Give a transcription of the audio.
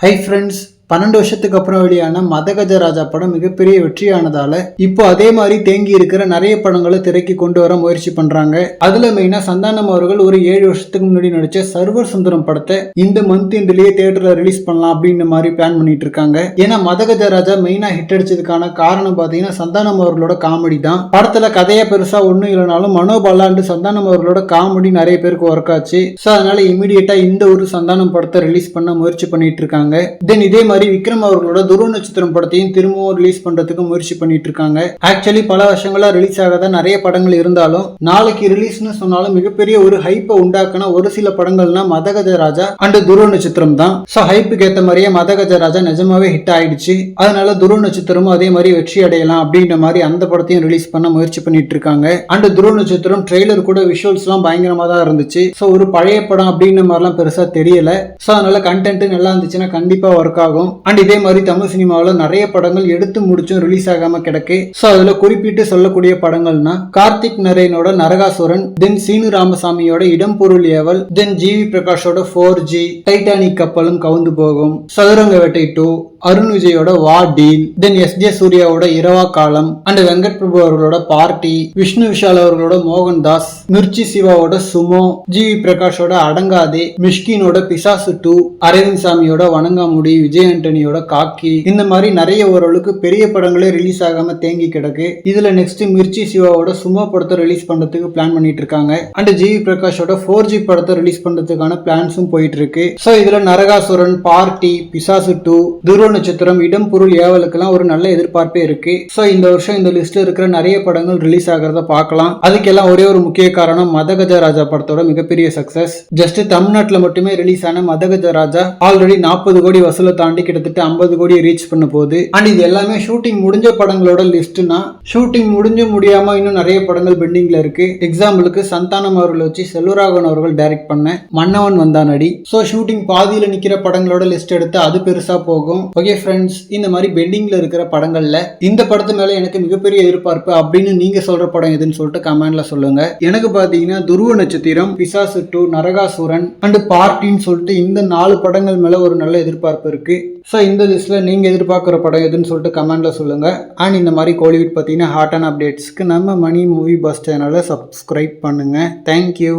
Hi friends, 12 வருஷத்துக்கு அப்புறம் வெளியான மதகஜராஜா படம் மிகப்பெரிய வெற்றியானதால இப்போ அதே மாதிரி தேங்கி இருக்கிற நிறைய படங்களை திரைக்கு கொண்டு வர முயற்சி பண்றாங்க. அதுல மெயினா சந்தானம் அவர்கள் ஒரு 7 வருஷத்துக்கு முன்னாடி நடிச்ச சர்வர் சுந்தரம் படத்தை இந்த மந்த் எண்ட்லயே தியேட்டர்ல ரிலீஸ் பண்ணலாம் அப்படின்ற மாதிரி பிளான் பண்ணிட்டு இருக்காங்க. ஏன்னா மதகஜராஜா மெயினா ஹிட் அடிச்சதுக்கான காரணம் பாத்தீங்கன்னா சந்தானம் அவர்களோட காமெடி தான். படத்துல கதையா பெருசா ஒண்ணும் இல்லைனாலும் மனோபாலா அண்ட் சந்தானம் அவர்களோட காமெடி நிறைய பேருக்கு ஒர்க் ஆச்சு. சோ அதனால இமீடியட்டா இந்த ஒரு சந்தானம் படத்தை ரிலீஸ் பண்ண முயற்சி பண்ணிட்டு இருக்காங்க. தென் இதே மாதிரி விக்ரம் அவர்களோட துருவ நட்சத்திரம் படத்தையும் திரும்பவும் ரிலீஸ் பண்றதுக்கு முயற்சி பண்ணிட்டு இருக்காங்க. ஆக்சுவலி பல வருஷங்களா ரிலீஸ் ஆகாத நிறைய படங்கள் இருந்தாலும் நாளைக்கு ரிலீஸ்னு சொன்னாலும் மிகப்பெரிய ஒரு ஹைப்பை உண்டாக்குன ஒரு சில படங்கள்னா மதகஜராஜா அண்ட் துருவ நட்சத்திரம் தான். சோ ஹைப்புக்கு ஏத்த மாதிரியே மதகஜராஜா நிஜமாவே ஹிட் ஆயிடுச்சு. அதனால துருவ நட்சத்திரமும் அதே மாதிரி வெற்றி அடையலாம் அப்படின்ற மாதிரி அந்த படத்தையும் ரிலீஸ் பண்ண முயற்சி பண்ணிட்டு இருக்காங்க. அண்ட் துருவ நட்சத்திரம் ட்ரெய்லர் கூட விஷுவல்ஸ் எல்லாம் பயங்கரமா தான் இருந்துச்சு. சோ ஒரு பழைய படம் அப்படின்ற மாதிரிலாம் பெருசா தெரியல. சோ அதனால கண்டென்ட் நல்லா இருந்துச்சுன்னா கண்டிப்பா ஒர்க் ஆகும். அண்ட் இதே மாதிரி தமிழ் சினிமாவில் நிறைய படங்கள் எடுத்து முடிச்சும் ரிலீஸ் ஆகாம கிடக்கு. சோ அதுல குறிப்பிட்டு சொல்லக்கூடிய படங்கள்னா கார்த்திக் நரேனோட நரகாசுரன், தென் சீனு ராமசாமியோட இடம் பொருள் ஏவல், தென் ஜிவி பிரகாஷோட 4G, டைட்டானிக் கப்பலும் கவுந்து போகும், சதுரங்க வேட்டை 2, அருண் விஜயோட வா டீல், தென் எஸ்.ஜே. சூர்யாவோட இரவா காலம், அண்ட் வெங்கட் பிரபு அவர்களோட பார்ட்டி, விஷ்ணு விஷால் அவர்களோட மோகன்தாஸ், மிர்ச்சி சிவாவோட சுமோ, ஜிவி பிரகாஷோட அடங்காதே, மிஷ்கினோட பிசாசு 2, அரவிந்த் சாமியோட வணங்காமுடி, விஜய் ஆண்டனியோட காக்கி, இந்த மாதிரி நிறைய ஓரளவுக்கு பெரிய படங்களே ரிலீஸ் ஆகாம தேங்கி கிடக்கு. இதுல நெக்ஸ்ட் மிர்ச்சி சிவாவோட சுமோ படத்தை ரிலீஸ் பண்றதுக்கு பிளான் பண்ணிட்டு இருக்காங்க. அண்ட் ஜிவி பிரகாஷோட 4G படத்தை ரிலீஸ் பண்றதுக்கான பிளான்ஸும் போயிட்டு இருக்கு. சோ இதுல நரகாசுரன், பார்ட்டி, பிசாசு 2, துருவ நட்சத்திரம், இடம் பொருள் ஏவலுக்கெல்லாம் ஒரு நல்ல எதிர்பார்ப்பே இருக்கு. சோ இந்த வருஷம் இந்த லிஸ்ட்ல இருக்கிற நிறைய படங்கள் ரிலீஸ் ஆகிறத பார்க்கலாம். அதுக்கெல்லாம் ஒரே ஒரு முக்கிய காரணம் மதகஜராஜா படத்தோட மிகப்பெரிய சக்சஸ். ஜஸ்ட் தமிழ்நாட்டுல மட்டுமே ரிலீஸ் ஆன மதகஜராஜா ஆல்ரெடி 40 கோடி வசூலை தாண்டி கிட்டத்தட்ட 50 கோடி ரீச் பண்ண போகுது. அண்ட் இது எல்லாமே ஷூட்டிங் முடிஞ்ச படங்களோட லிஸ்ட்னா ஷூட்டிங் முடியாம இன்னும் நிறைய படங்கள் பெண்டிங்ல இருக்கு. எக்ஸாம்பிளுக்கு சந்தானம் அவர்களை வச்சு செல்வராகவன் அவர்கள் டைரக்ட் பண்ண மன்னவன் வந்தானடி. சோ ஷூட்டிங் பாதியில நிக்கிற படங்களோட லிஸ்ட் எடுத்து அது பெருசா போகும். ஓகே ஃப்ரெண்ட்ஸ், இந்த மாதிரி பெண்டிங்ல இருக்கிற படங்கள்ல இந்த படத்து மேல எனக்கு மிகப்பெரிய எதிர்பார்ப்பு அப்படின்னு நீங்க சொல்ற படம் எதுன்னு சொல்லிட்டு கமெண்ட்ல சொல்லுங்க. எனக்கு பாத்தீங்கன்னா துருவ நட்சத்திரம், பிசாசு 2, நரகாசுரன் அண்ட் பார்ட்டின்னு சொல்லிட்டு இந்த 4 படங்கள் மேல ஒரு நல்ல எதிர்பார்ப்பு இருக்கு. ஸோ இந்த லிஸ்ட்ல நீங்க எதிர்பார்க்குற படம் எதுன்னு சொல்லிட்டு கமெண்ட்ல சொல்லுங்க. அண்ட் இந்த மாதிரி கோலிவுட் பத்தின ஹாட் அண்ட் அப்டேட்ஸ்க்கு நம்ம மணி மூவி பஸ் சேனலை சப்ஸ்கிரைப் பண்ணுங்க. தேங்க்யூ.